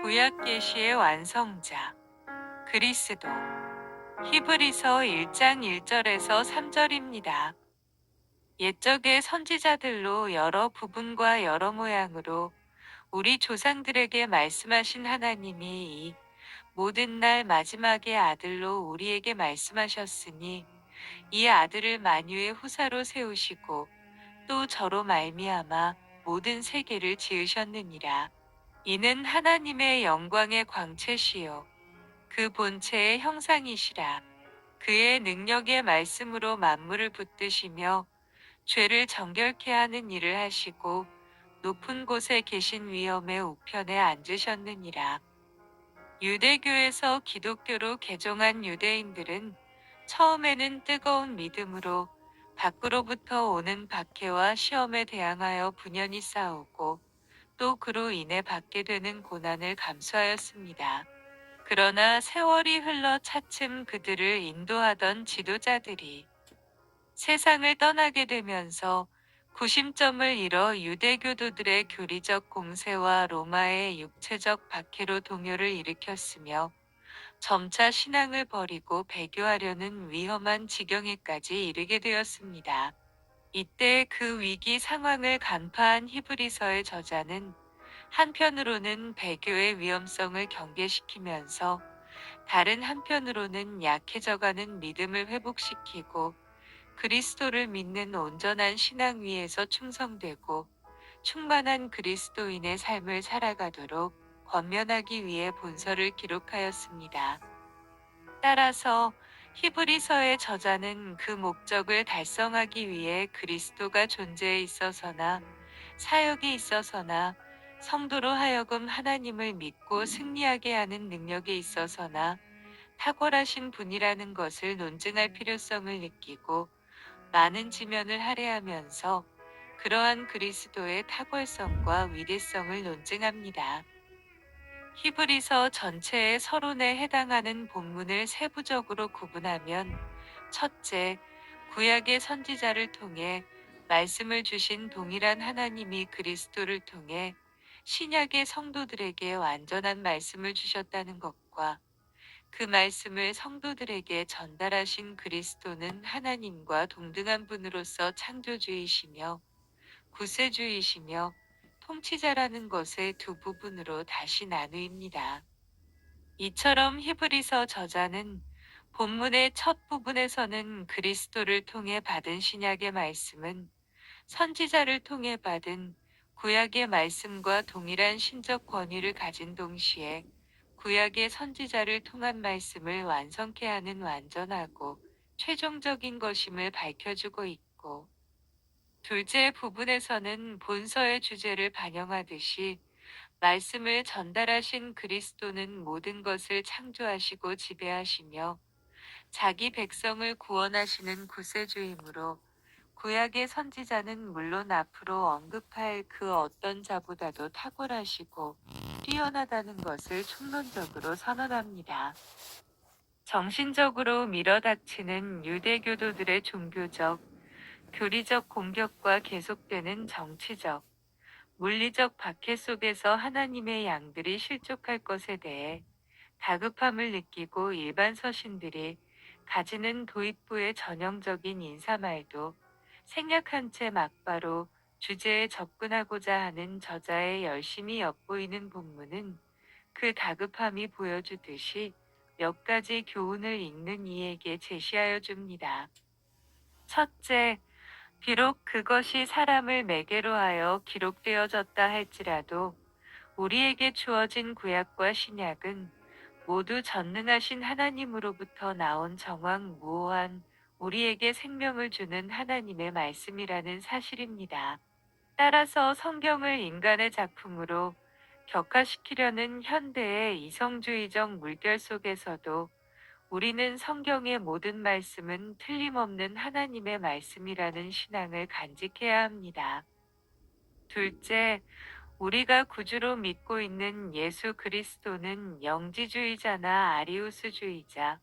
구약 계시의 완성자 그리스도. 히브리서 1장 1절에서 3절입니다. 옛적의 선지자들로 여러 부분과 여러 모양으로 우리 조상들에게 말씀하신 하나님이 이 모든 날 마지막의 아들로 우리에게 말씀하셨으니 이 아들을 만유의 후사로 세우시고 또 저로 말미암아 모든 세계를 지으셨느니라. 이는 하나님의 영광의 광채시요 그 본체의 형상이시라. 그의 능력의 말씀으로 만물을 붙드시며 죄를 정결케 하는 일을 하시고 높은 곳에 계신 위엄의 우편에 앉으셨느니라. 유대교에서 기독교로 개종한 유대인들은 처음에는 뜨거운 믿음으로 밖으로부터 오는 박해와 시험에 대항하여 분연히 싸우고 또 그로 인해 받게 되는 고난을 감수하였습니다. 그러나 세월이 흘러 차츰 그들을 인도하던 지도자들이 세상을 떠나게 되면서 구심점을 잃어 유대교도들의 교리적 공세와 로마의 육체적 박해로 동요를 일으켰으며 점차 신앙을 버리고 배교하려는 위험한 지경에까지 이르게 되었습니다. 이때 그 위기 상황을 간파한 히브리서의 저자는 한편으로는 배교의 위험성을 경계시키면서 다른 한편으로는 약해져가는 믿음을 회복시키고 그리스도를 믿는 온전한 신앙 위에서 충성되고 충만한 그리스도인의 삶을 살아가도록 권면하기 위해 본서를 기록하였습니다. 따라서 히브리서의 저자는 그 목적을 달성하기 위해 그리스도가 존재에 있어서나 사역에 있어서나 성도로 하여금 하나님을 믿고 승리하게 하는 능력에 있어서나 탁월하신 분이라는 것을 논증할 필요성을 느끼고 많은 지면을 할애하면서 그러한 그리스도의 탁월성과 위대성을 논증합니다. 히브리서 전체의 서론에 해당하는 본문을 세부적으로 구분하면 첫째, 구약의 선지자를 통해 말씀을 주신 동일한 하나님이 그리스도를 통해 신약의 성도들에게 완전한 말씀을 주셨다는 것과 그 말씀을 성도들에게 전달하신 그리스도는 하나님과 동등한 분으로서 창조주이시며 구세주이시며 통치자라는 것의 두 부분으로 다시 나누입니다. 이처럼 히브리서 저자는 본문의 첫 부분에서는 그리스도를 통해 받은 신약의 말씀은 선지자를 통해 받은 구약의 말씀과 동일한 신적 권위를 가진 동시에 구약의 선지자를 통한 말씀을 완성케 하는 완전하고 최종적인 것임을 밝혀주고 있고, 둘째 부분에서는 본서의 주제를 반영하듯이 말씀을 전달하신 그리스도는 모든 것을 창조하시고 지배하시며 자기 백성을 구원하시는 구세주이므로 구약의 선지자는 물론 앞으로 언급할 그 어떤 자보다도 탁월하시고 뛰어나다는 것을 총론적으로 선언합니다. 정신적으로 밀어닥치는 유대교도들의 종교적, 교리적 공격과 계속되는 정치적, 물리적 박해 속에서 하나님의 양들이 실족할 것에 대해 다급함을 느끼고 일반 서신들이 가지는 도입부의 전형적인 인사말도 생략한 채 막바로 주제에 접근하고자 하는 저자의 열심히 엿보이는 본문은 그 다급함이 보여주듯이 몇 가지 교훈을 읽는 이에게 제시하여 줍니다. 첫째, 비록 그것이 사람을 매개로 하여 기록되어졌다 할지라도 우리에게 주어진 구약과 신약은 모두 전능하신 하나님으로부터 나온 정확무오한 우리에게 생명을 주는 하나님의 말씀이라는 사실입니다. 따라서 성경을 인간의 작품으로 격화시키려는 현대의 이성주의적 물결 속에서도 우리는 성경의 모든 말씀은 틀림없는 하나님의 말씀이라는 신앙을 간직해야 합니다. 둘째, 우리가 구주로 믿고 있는 예수 그리스도는 영지주의자나 아리우스주의자,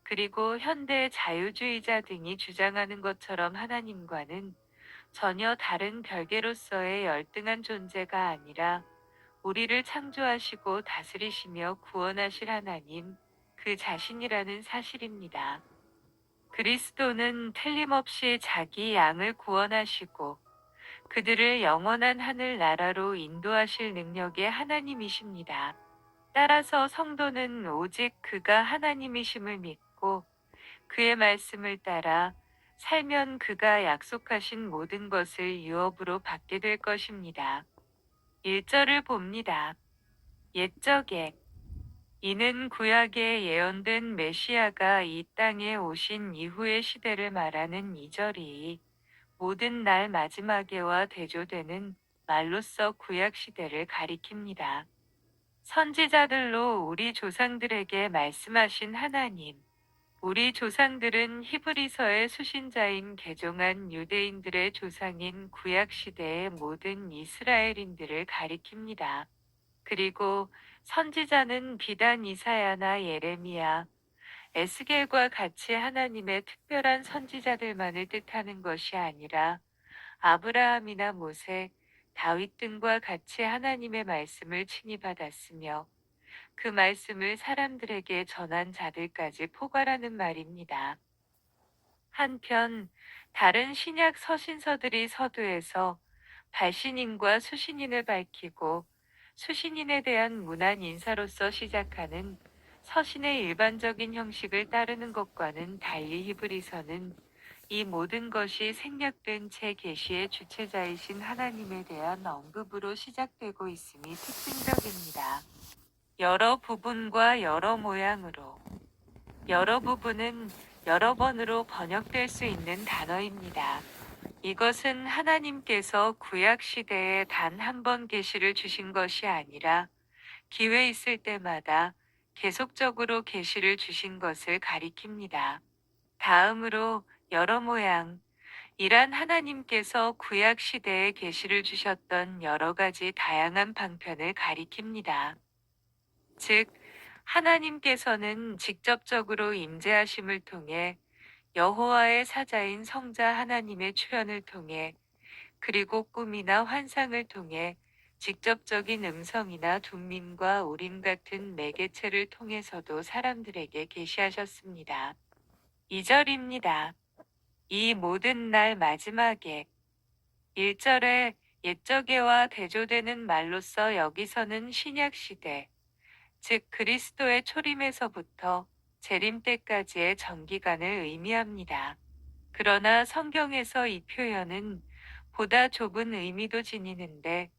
그리고 현대 자유주의자 등이 주장하는 것처럼 하나님과는 전혀 다른 별개로서의 열등한 존재가 아니라 우리를 창조하시고 다스리시며 구원하실 하나님, 그 자신이라는 사실입니다. 그리스도는 틀림없이 자기 양을 구원하시고 그들을 영원한 하늘 나라로 인도하실 능력의 하나님이십니다. 따라서 성도는 오직 그가 하나님이심을 믿고 그의 말씀을 따라 살면 그가 약속하신 모든 것을 유업으로 받게 될 것입니다. 1절을 봅니다. 옛적에 이는 구약에 예언된 메시아가 이 땅에 오신 이후의 시대를 말하는 2절이 모든 날 마지막에와 대조되는 말로써 구약 시대를 가리킵니다. 선지자들로 우리 조상들에게 말씀하신 하나님. 우리 조상들은 히브리서의 수신자인 개종한 유대인들의 조상인 구약 시대의 모든 이스라엘인들을 가리킵니다. 그리고 선지자는 비단 이사야나 예레미야, 에스겔과 같이 하나님의 특별한 선지자들만을 뜻하는 것이 아니라 아브라함이나 모세, 다윗 등과 같이 하나님의 말씀을 친히 받았으며 그 말씀을 사람들에게 전한 자들까지 포괄하는 말입니다. 한편 다른 신약 서신서들이 서두에서 발신인과 수신인을 밝히고 수신인에 대한 문안 인사로서 시작하는 서신의 일반적인 형식을 따르는 것과는 달리 히브리서는 이 모든 것이 생략된 채 계시의 주체자이신 하나님에 대한 언급으로 시작되고 있음이 특징적입니다. 여러 부분과 여러 모양으로. 여러 부분은 여러 번으로 번역될 수 있는 단어입니다. 이것은 하나님께서 구약 시대에 단 한 번 계시를 주신 것이 아니라 기회 있을 때마다 계속적으로 계시를 주신 것을 가리킵니다. 다음으로 여러 모양, 이란 하나님께서 구약 시대에 계시를 주셨던 여러 가지 다양한 방편을 가리킵니다. 즉, 하나님께서는 직접적으로 임재하심을 통해 여호와의 사자인 성자 하나님의 출현을 통해 그리고 꿈이나 환상을 통해 직접적인 음성이나 둠밈과 우림 같은 매개체를 통해서도 사람들에게 계시하셨습니다. 2절입니다. 이 모든 날 마지막에 1절에 옛적에와 대조되는 말로써 여기서는 신약 시대, 즉 그리스도의 초림에서부터 재림 때까지의 전기간을 의미합니다. 그러나 성경에서 이 표현은 보다 좁은 의미도 지니는데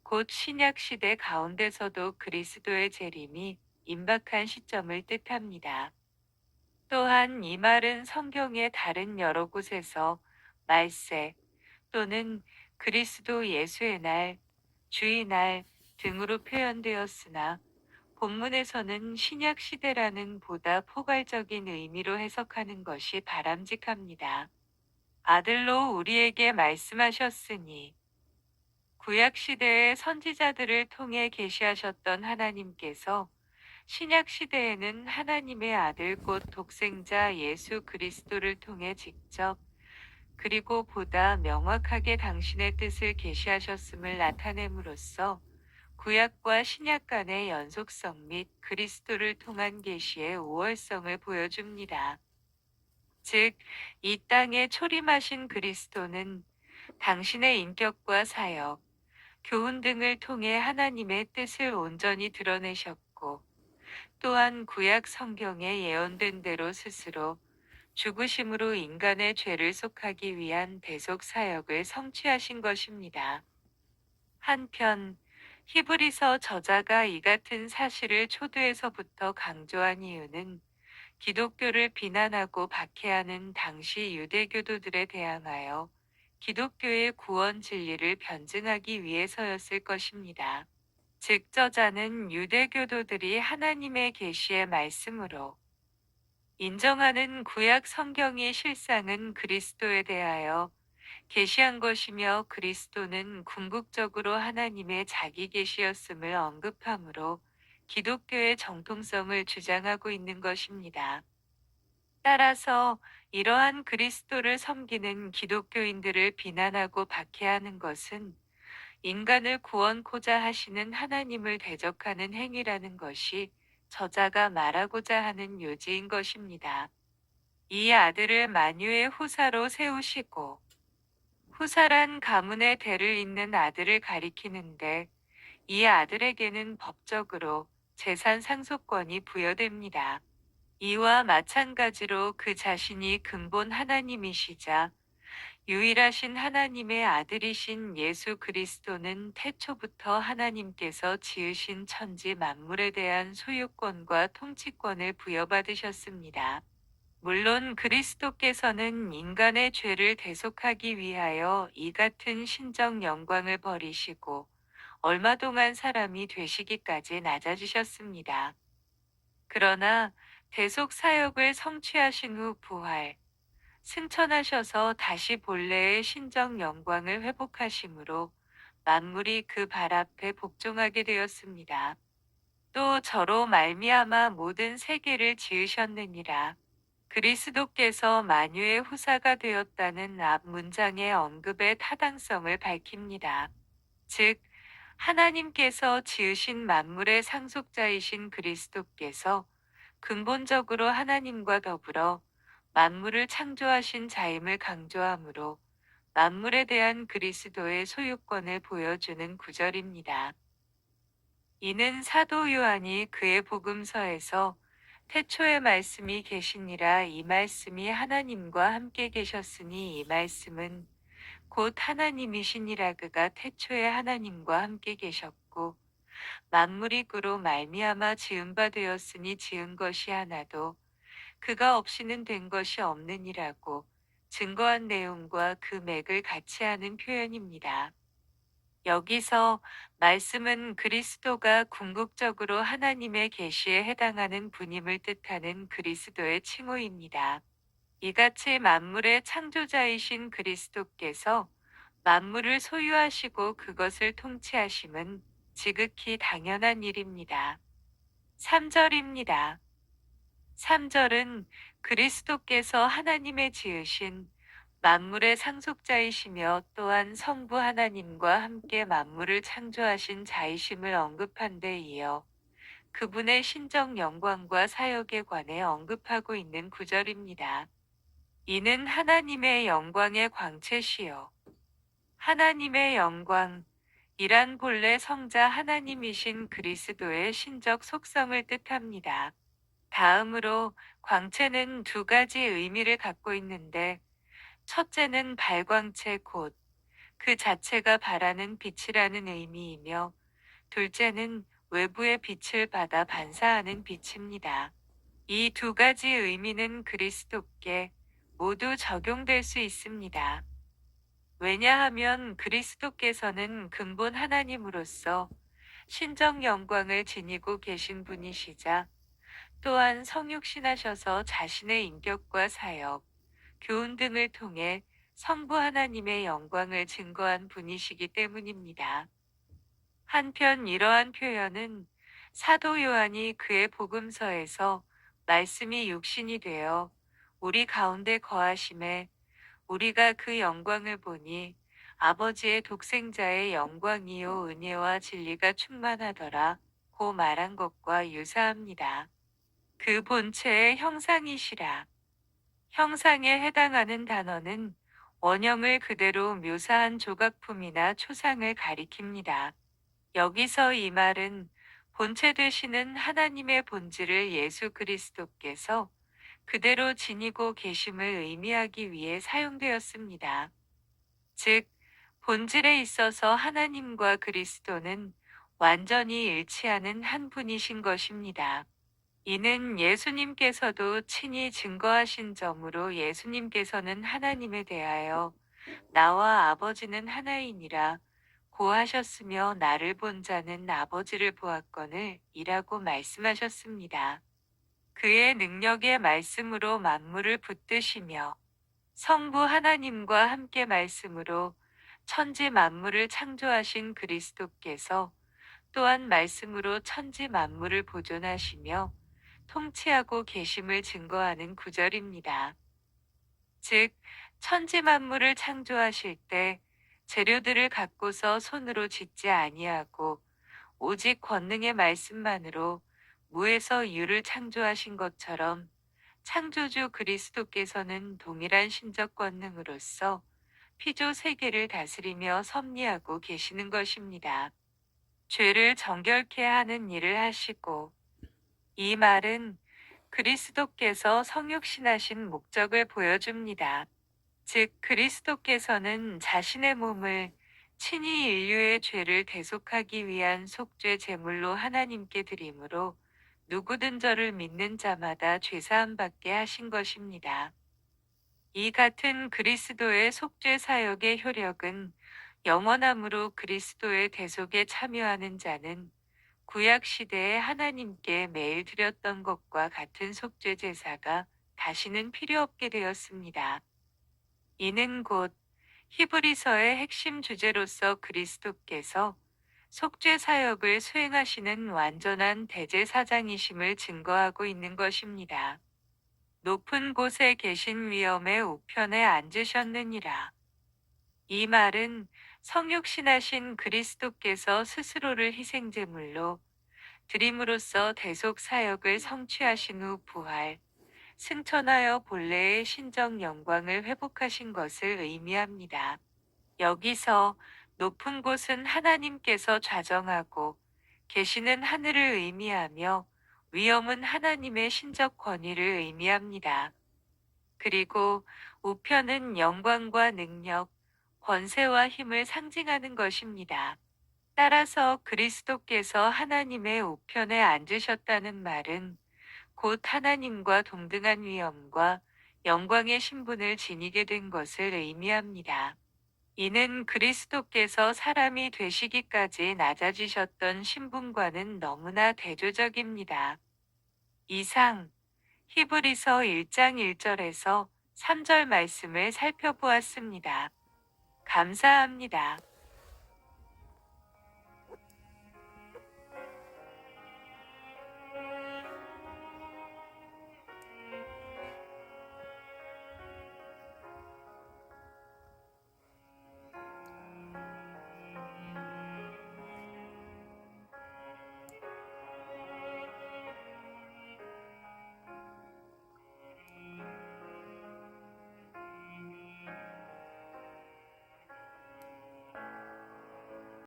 곧 신약 시대 가운데서도 그리스도의 재림이 임박한 시점을 뜻합니다. 또한 이 말은 성경의 다른 여러 곳에서 말세 또는 그리스도 예수의 날, 주의 날 등으로 표현되었으나 본문에서는 신약 시대라는 보다 포괄적인 의미로 해석하는 것이 바람직합니다. 아들로 우리에게 말씀하셨으니 구약 시대의 선지자들을 통해 계시하셨던 하나님께서 신약 시대에는 하나님의 아들 곧 독생자 예수 그리스도를 통해 직접 그리고 보다 명확하게 당신의 뜻을 계시하셨음을 나타냄으로써 구약과 신약 간의 연속성 및 그리스도를 통한 계시의 우월성을 보여줍니다. 즉, 이 땅에 초림하신 그리스도는 당신의 인격과 사역, 교훈 등을 통해 하나님의 뜻을 온전히 드러내셨고, 또한 구약 성경에 예언된 대로 스스로 죽으심으로 인간의 죄를 속하기 위한 대속 사역을 성취하신 것입니다. 한편 히브리서 저자가 이 같은 사실을 초두에서부터 강조한 이유는 기독교를 비난하고 박해하는 당시 유대교도들에 대항하여 기독교의 구원 진리를 변증하기 위해서였을 것입니다. 즉 저자는 유대교도들이 하나님의 계시의 말씀으로 인정하는 구약 성경의 실상은 그리스도에 대하여 계시한 것이며 그리스도는 궁극적으로 하나님의 자기 계시였음을 언급하므로 기독교의 정통성을 주장하고 있는 것입니다. 따라서 이러한 그리스도를 섬기는 기독교인들을 비난하고 박해하는 것은 인간을 구원코자 하시는 하나님을 대적하는 행위라는 것이 저자가 말하고자 하는 요지인 것입니다. 이 아들을 만유의 후사로 세우시고, 후사란 가문의 대를 잇는 아들을 가리키는데, 이 아들에게는 법적으로 재산 상속권이 부여됩니다. 이와 마찬가지로 그 자신이 근본 하나님이시자 유일하신 하나님의 아들이신 예수 그리스도는 태초부터 하나님께서 지으신 천지 만물에 대한 소유권과 통치권을 부여받으셨습니다. 물론 그리스도께서는 인간의 죄를 대속하기 위하여 이 같은 신적 영광을 버리시고 얼마 동안 사람이 되시기까지 낮아지셨습니다. 그러나 대속 사역을 성취하신 후 부활, 승천하셔서 다시 본래의 신적 영광을 회복하심으로 만물이 그 발 앞에 복종하게 되었습니다. 또 저로 말미암아 모든 세계를 지으셨느니라. 그리스도께서 만유의 후사가 되었다는 앞 문장의 언급의 타당성을 밝힙니다. 즉, 하나님께서 지으신 만물의 상속자이신 그리스도께서 근본적으로 하나님과 더불어 만물을 창조하신 자임을 강조하므로 만물에 대한 그리스도의 소유권을 보여주는 구절입니다. 이는 사도 요한이 그의 복음서에서 태초의 말씀이 계시니라 이 말씀이 하나님과 함께 계셨으니 이 말씀은 곧 하나님이시니라 그가 태초에 하나님과 함께 계셨고 만물이 그로 말미암아 지은 바 되었으니 지은 것이 하나도 그가 없이는 된 것이 없느니라고 증거한 내용과 그 맥을 같이 하는 표현입니다. 여기서 말씀은 그리스도가 궁극적으로 하나님의 계시에 해당하는 분임을 뜻하는 그리스도의 칭호입니다. 이같이 만물의 창조자이신 그리스도께서 만물을 소유하시고 그것을 통치하심은 지극히 당연한 일입니다. 3절입니다. 3절은 그리스도께서 하나님의 지으신 만물의 상속자이시며 또한 성부 하나님과 함께 만물을 창조하신 자이심을 언급한 데 이어 그분의 신적 영광과 사역에 관해 언급하고 있는 구절입니다. 이는 하나님의 영광의 광채시요 하나님의 영광이란 본래 성자 하나님이신 그리스도의 신적 속성을 뜻합니다. 다음으로 광채는 두 가지 의미를 갖고 있는데 첫째는 발광체 곧 그 자체가 발하는 빛이라는 의미이며 둘째는 외부의 빛을 받아 반사하는 빛입니다. 이 두 가지 의미는 그리스도께 모두 적용될 수 있습니다. 왜냐하면 그리스도께서는 근본 하나님으로서 신적 영광을 지니고 계신 분이시자 또한 성육신하셔서 자신의 인격과 사역, 교훈 등을 통해 성부 하나님의 영광을 증거한 분이시기 때문입니다. 한편 이러한 표현은 사도 요한이 그의 복음서에서 말씀이 육신이 되어 우리 가운데 거하심에 우리가 그 영광을 보니 아버지의 독생자의 영광이요 은혜와 진리가 충만하더라 고 말한 것과 유사합니다. 그 본체의 형상이시라. 형상에 해당하는 단어는 원형을 그대로 묘사한 조각품이나 초상을 가리킵니다. 여기서 이 말은 본체 되시는 하나님의 본질을 예수 그리스도께서 그대로 지니고 계심을 의미하기 위해 사용되었습니다. 즉, 본질에 있어서 하나님과 그리스도는 완전히 일치하는 한 분이신 것입니다. 이는 예수님께서도 친히 증거하신 점으로 예수님께서는 하나님에 대하여 나와 아버지는 하나이니라 고 하셨으며 나를 본 자는 아버지를 보았거늘 이라고 말씀하셨습니다. 그의 능력의 말씀으로 만물을 붙드시며 성부 하나님과 함께 말씀으로 천지 만물을 창조하신 그리스도께서 또한 말씀으로 천지 만물을 보존하시며 통치하고 계심을 증거하는 구절입니다. 즉, 천지 만물을 창조하실 때 재료들을 갖고서 손으로 짓지 아니하고 오직 권능의 말씀만으로 무에서 유를 창조하신 것처럼 창조주 그리스도께서는 동일한 신적 권능으로서 피조 세계를 다스리며 섭리하고 계시는 것입니다. 죄를 정결케 하는 일을 하시고, 이 말은 그리스도께서 성육신하신 목적을 보여줍니다. 즉 그리스도께서는 자신의 몸을 친히 인류의 죄를 대속하기 위한 속죄 제물로 하나님께 드림으로 누구든 저를 믿는 자마다 죄사함 받게 하신 것입니다. 이 같은 그리스도의 속죄 사역의 효력은 영원함으로 그리스도의 대속에 참여하는 자는 구약 시대에 하나님께 매일 드렸던 것과 같은 속죄 제사가 다시는 필요 없게 되었습니다. 이는 곧 히브리서의 핵심 주제로서 그리스도께서 속죄 사역을 수행하시는 완전한 대제사장이심을 증거하고 있는 것입니다. 높은 곳에 계신 위엄의 우편에 앉으셨느니라. 이 말은 성육신하신 그리스도께서 스스로를 희생제물로 드림으로써 대속 사역을 성취하신 후 부활, 승천하여 본래의 신적 영광을 회복하신 것을 의미합니다. 여기서 높은 곳은 하나님께서 좌정하고 계시는 하늘을 의미하며 위엄은 하나님의 신적 권위를 의미합니다. 그리고 우편은 영광과 능력, 권세와 힘을 상징하는 것입니다. 따라서 그리스도께서 하나님의 우편에 앉으셨다는 말은 곧 하나님과 동등한 위엄과 영광의 신분을 지니게 된 것을 의미합니다. 이는 그리스도께서 사람이 되시기까지 낮아지셨던 신분과는 너무나 대조적입니다. 이상 히브리서 1장 1절에서 3절 말씀을 살펴보았습니다. 감사합니다.